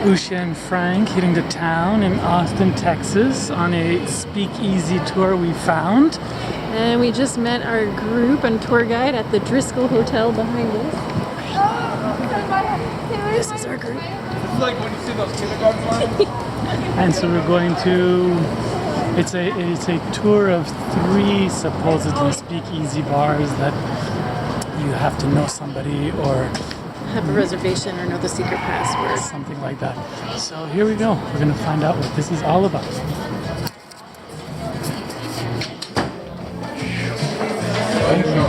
Usha and Frank hitting the town in Austin, Texas on a speakeasy tour we found. And we just met our group and tour guide at the Driscoll Hotel behind us. This is our group. It's like when you see those kindergarten lines. And so we're going to, it's a tour of 3 supposedly speakeasy bars that you have to know somebody or Have a reservation or know the secret password. something like that. So here we go. We're going to find out what this is all about.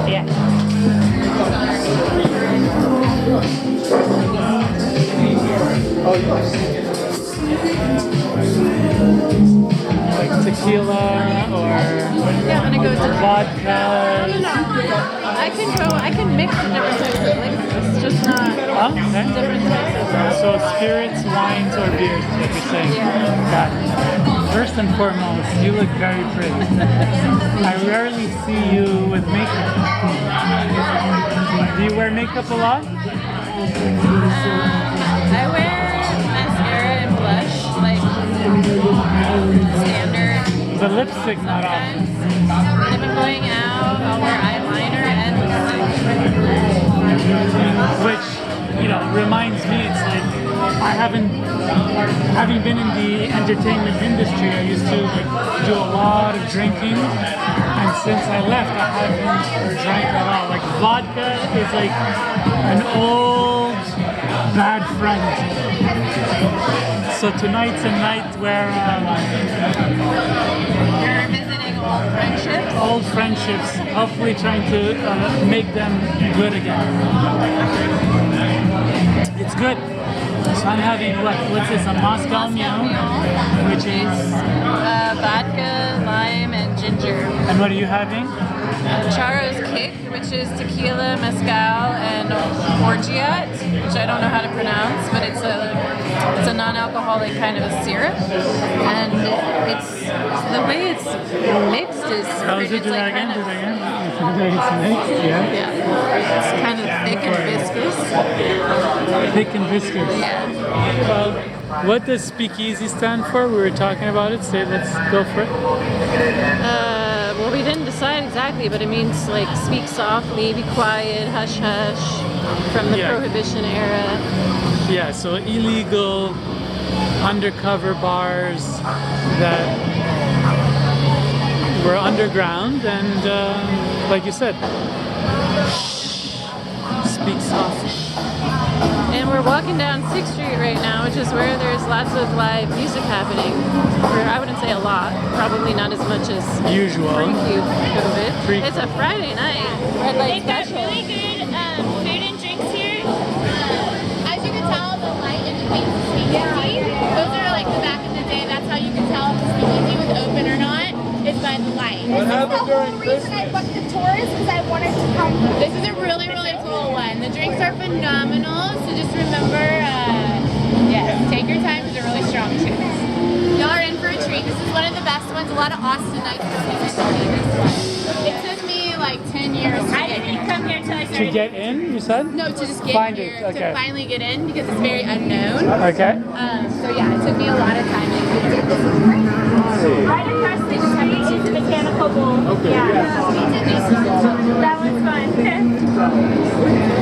Yeah. Like tequila or Yeah, I'm gonna go to vodka. I can mix the different types of liquors. It's just not Oh, okay. different types of So spirits, wines, or beers is what you're saying. Yeah. Got it. First and foremost, you look very pretty. I rarely see you with makeup. Do you wear makeup a lot? I wear mascara and blush, like standard. The lipstick not on. Sometimes if I'm going out, I'll wear eyeliner and lipstick. Which, you know, reminds me, it's like, having been in the entertainment industry, I used to like do a lot of drinking, and since I left, I haven't drank at all. Like vodka is like an old bad friend. So tonight's a night where You're visiting old friendships. old friendships, hopefully trying to make them good again. It's good. So I'm having what's this? A Moscow Mule, which is. Vodka, lime, and ginger. And what are you having? Charo's Kick, which is tequila, mezcal, and orgeat, which I don't know how to pronounce, but it's a non-alcoholic kind of a syrup, and it's the way it's mixed is How is it? it's Do that like again? kind Do of, that again? It's mixed, yeah. yeah, it's kind of thick and viscous. Thick and viscous. Yeah. Well, what does speakeasy stand for? We were talking about it. Say, let's go for it. Well, we didn't decide exactly, but it means like speak softly, be quiet, hush hush, from the Yeah. Prohibition era. Yeah, so illegal undercover bars that were underground and, like you said, speak softly. And we're walking down 6th Street right now, which is where there's lots of live music happening. Or I wouldn't say a lot, probably not as much as Usual. pre-COVID. Pre- It's a Friday night. Red light They've got special. really good food and drinks here. As you can tell, the light indicates the speakeasy. Those are like the back of the day. That's how you can tell if the speakeasy was open or not. Is by the light. What happened during reason I booked the tour is because I wanted to come. This is a really, really cool one. The drinks are phenomenal. So just remember, yes, take your time because they're really strong too. Y'all are in for a treat. This is one of the best ones. A lot of Austinites this one. It took me like 10 years to get here. Come here until I To started. get in, you said? No, to just get Find here, it, okay. to finally get in because it's very unknown. Okay. So yeah, it took me a lot of time. Right across they just have these mechanical bowl. Okay. Yeah. That was fun.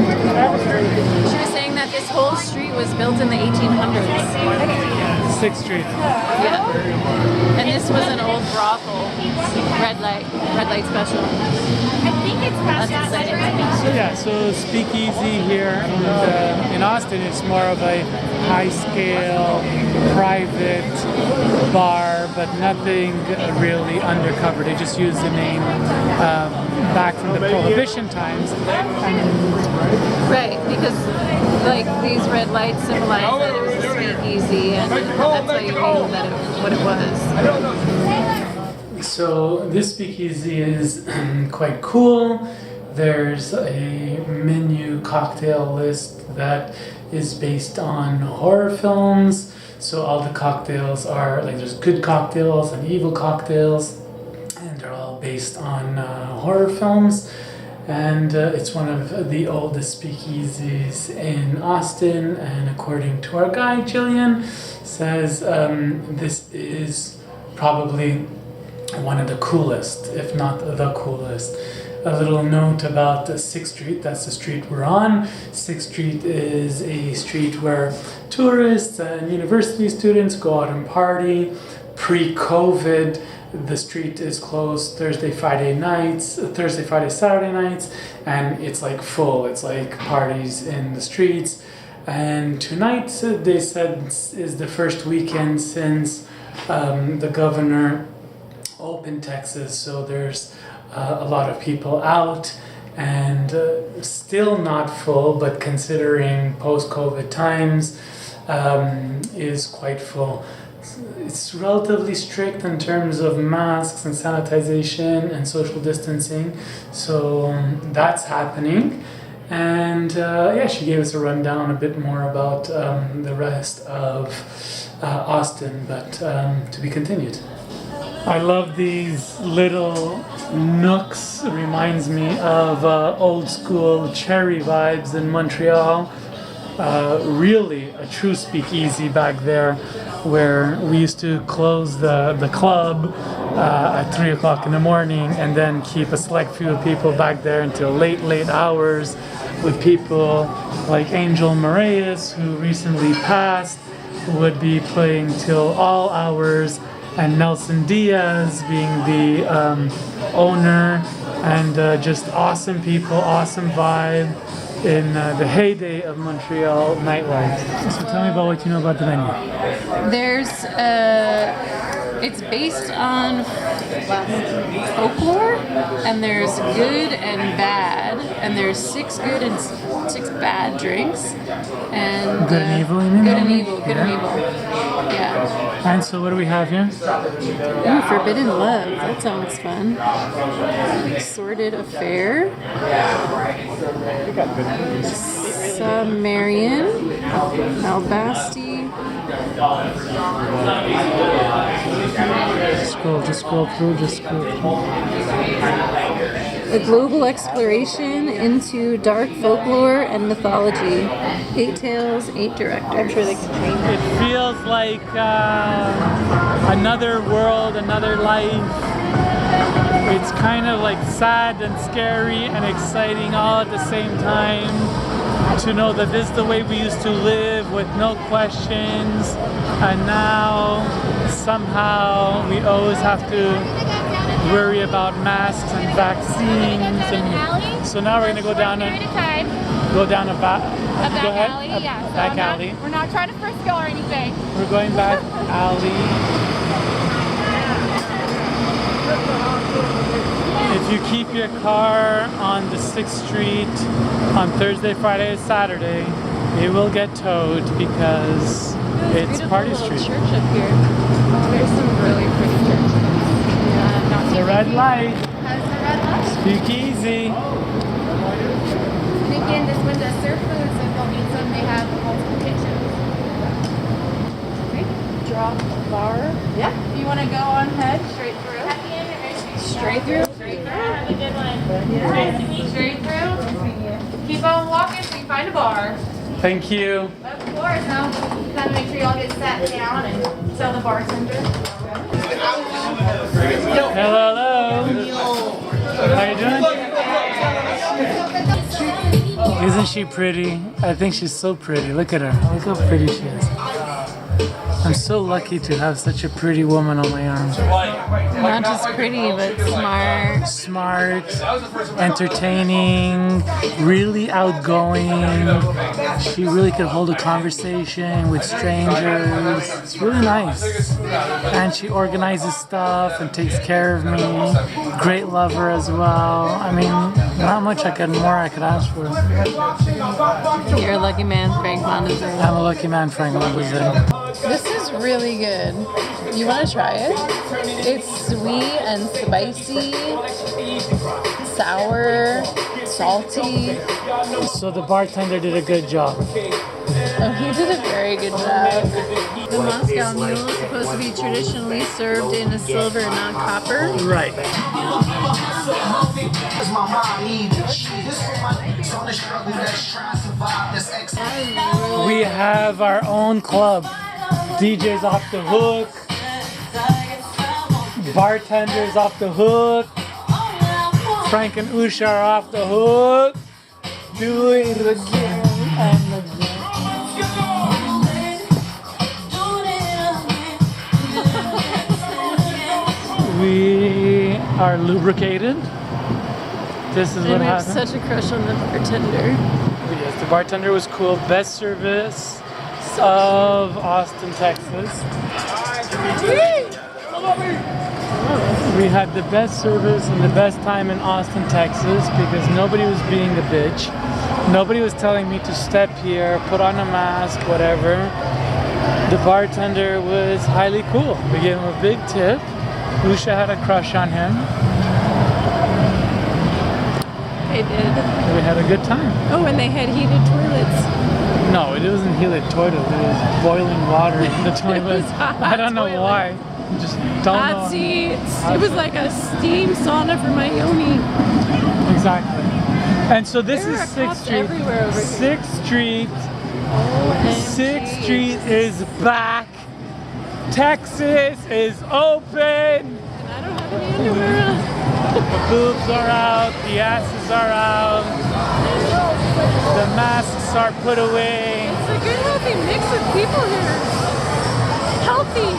She was saying that this whole street was built in the 1800s. 6th Street. Yeah. And this was an old brothel. Red light special. I think it's That's exciting. So yeah, so speakeasy here in Austin, it's more of a high-scale, private bar, but nothing really undercover. They just use the name back from the Prohibition times. Right, because like these red lights symbolize that it was a speakeasy, and that's how you knew that what it was. So this speakeasy is quite cool. There's a menu cocktail list that is based on horror films. So all the cocktails are like there's good cocktails and evil cocktails, and they're all based on horror films. and it's one of the oldest speakeasies in Austin. And according to our guide, Jillian, says this is probably one of the coolest, if not the coolest. A little note about 6th Street, that's the street we're on. 6th Street is a street where tourists and university students go out and party. Pre-COVID, the street is closed Thursday, Friday, Saturday nights, and it's like full. It's like parties in the streets. And tonight, they said, is the first weekend since the governor opened Texas, so there's a lot of people out, and still not full, but considering post-COVID times, is quite full. It's relatively strict in terms of masks and sanitization and social distancing, so that's happening. And yeah, she gave us a rundown a bit more about the rest of Austin, but to be continued. I love these little nooks. It reminds me of old school cherry vibes in Montreal. Really a true speakeasy back there, where we used to close the club at 3 o'clock in the morning and then keep a select few people back there until late hours, with people like Angel Moraes, who recently passed, who would be playing till all hours, and Nelson Diaz being the owner, and just awesome people, awesome vibe in the heyday of Montreal nightlife. So tell me about what you know about the menu. There's it's based on folklore, and there's good and bad, and there's 6 good and 6 bad drinks, and Good and evil, you mean? Good and evil, good and evil. Yeah. And so what do we have here? Ooh, Forbidden Love. That sounds fun. Sordid Affair. Sumerian. Albasti. Just scroll through. A global exploration into dark folklore and mythology. 8 tales, 8 directors. I'm sure they can change it. It feels like another world, another life. It's kind of like sad and scary and exciting all at the same time, to know that this is the way we used to live with no questions, and now somehow we always have to worry about masks and vaccines. And so now we're going to go down a back alley. Back alley. We're not trying to first go or anything. We're going back alley. If you keep your car on the 6th Street on Thursday, Friday, and Saturday, it will get towed because it's Party Street. Church up here. There's some really pretty churches. The red light. How's the red light? Speakeasy. And again, this one's a surf food, so if you'll need some, they have multiple kitchens. Okay. Drop a bar. Yeah. You want to go on head straight through? Happy anniversary. Straight through? Straight through. Have a good one. Nice to meet you. Straight through. Keep on walking so you find a bar. Thank you. Of course. Now, kind of make sure y'all get sat down and tell the bartender. Hello. How you doing? Isn't she pretty? I think she's so pretty. Look at her. Look how pretty she is. I'm so lucky to have such a pretty woman on my arm. Not just pretty, but smart. Smart, entertaining, really outgoing. She really could hold a conversation with strangers. It's really nice. And she organizes stuff and takes care of me. Great lover as well. I mean, not much I could ask for. You're a lucky man, Frank Mondeose. I'm a lucky man, Frank Mondeose. This is really good. You want to try it? It's sweet and spicy, sour, salty. So the bartender did a good job. Oh, he did a very good job. The Moscow Mule is supposed to be traditionally served in a silver, not copper. Right. We have our own club. DJs off the hook. Bartenders off the hook. Frank and Usha are off the hook. Do it again and again. We are lubricated. This is And what I have happened. such a crush on the bartender. Yes, the bartender was cool. Best service of Austin, Texas. We had the best service and the best time in Austin, Texas because nobody was being a bitch. Nobody was telling me to step here, put on a mask, whatever. The bartender was highly cool. We gave him a big tip. Usha had a crush on him. They did. We had a good time. Oh, and they had heated toilets. No, it wasn't heated toilet. It was boiling water in the toilet. was hot I don't know toilet. why. Just don't Hot know. seats. It was like a steam sauna for my yoni. Exactly. And so this There is are 6th cops Street. everywhere over here. 6th Street. 6th Street is back. Texas is open. And I don't have any underwear on. The boobs are out. The asses are out. The masks are put away. It's a good healthy mix of people here. Healthy.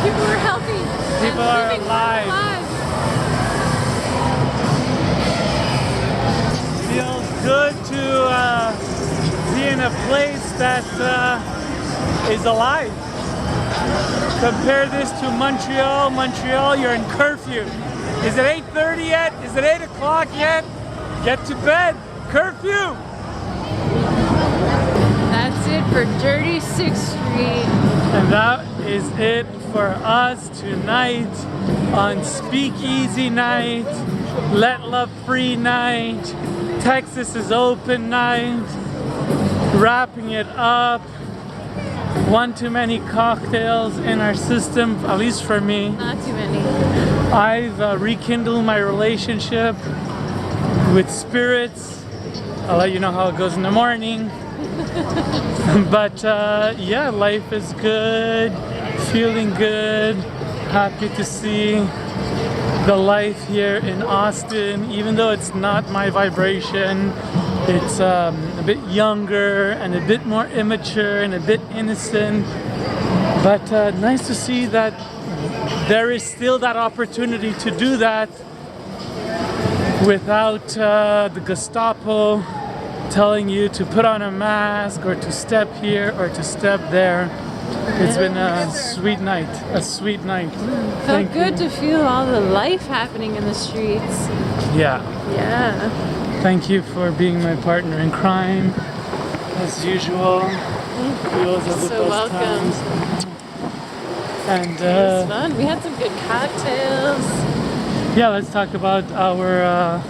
People are healthy. People and are living alive. lives. Feels good to be in a place that is alive. Compare this to Montreal. Montreal, you're in curfew. Is it 8:30 yet? Is it 8 o'clock yet? Get to bed. Curfew. That's it for Dirty 6th Street. And that is it for us tonight on Speakeasy Night, Let Love Free Night, Texas is Open Night, wrapping it up. One too many cocktails in our system, at least for me. Not too many. I've rekindled my relationship with spirits. I'll let you know how it goes in the morning. But yeah, life is good, feeling good, happy to see the life here in Austin, even though it's not my vibration. It's a bit younger and a bit more immature and a bit innocent. But nice to see that there is still that opportunity to do that without the Gestapo telling you to put on a mask or to step here or to step there. It's been a sweet night, a sweet night. Felt good to feel all the life happening in the streets. Yeah. Yeah. Thank you for being my partner in crime, as usual. Yours are the So best welcome. times. And It was fun. We had some good cocktails. yeah, let's talk about our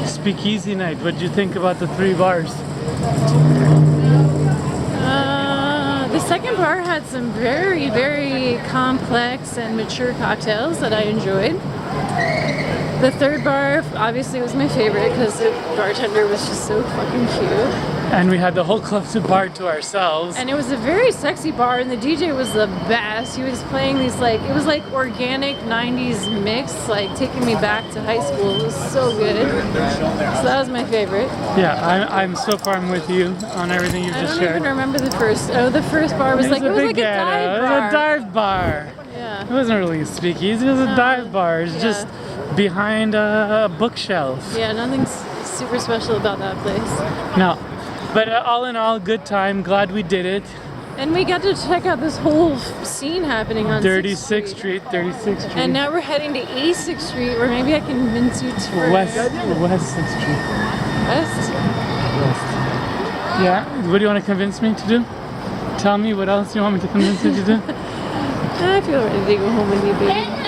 Speakeasy Night. What did you think about the 3 bars? The second bar had some very, very complex and mature cocktails that I enjoyed. The third bar obviously was my favorite because the bartender was just so fucking cute. And we had the whole club to bar to ourselves. And it was a very sexy bar, and the DJ was the best. He was playing these it was like organic 90s mix, like taking me back to high school. It was so good. So that was my favorite. Yeah, I'm so far I'm with you on everything you I just don't even shared. remember the first. Oh, the first bar was like, it was big like a ghetto. dive It was bar. a dive bar. Yeah. It wasn't really a speakeasy, it was a dive bar. It's just behind a bookshelf. Yeah, nothing's super special about that place. No. But all in all, good time. Glad we did it. And we got to check out this whole scene happening on 36th Street, 36th Street. And now we're heading to East 6th Street, where maybe I can convince you to West 6th Street. West? West. Yeah? What do you want to convince me to do? Tell me what else you want me to convince you to do? I feel ready to go home with you, baby.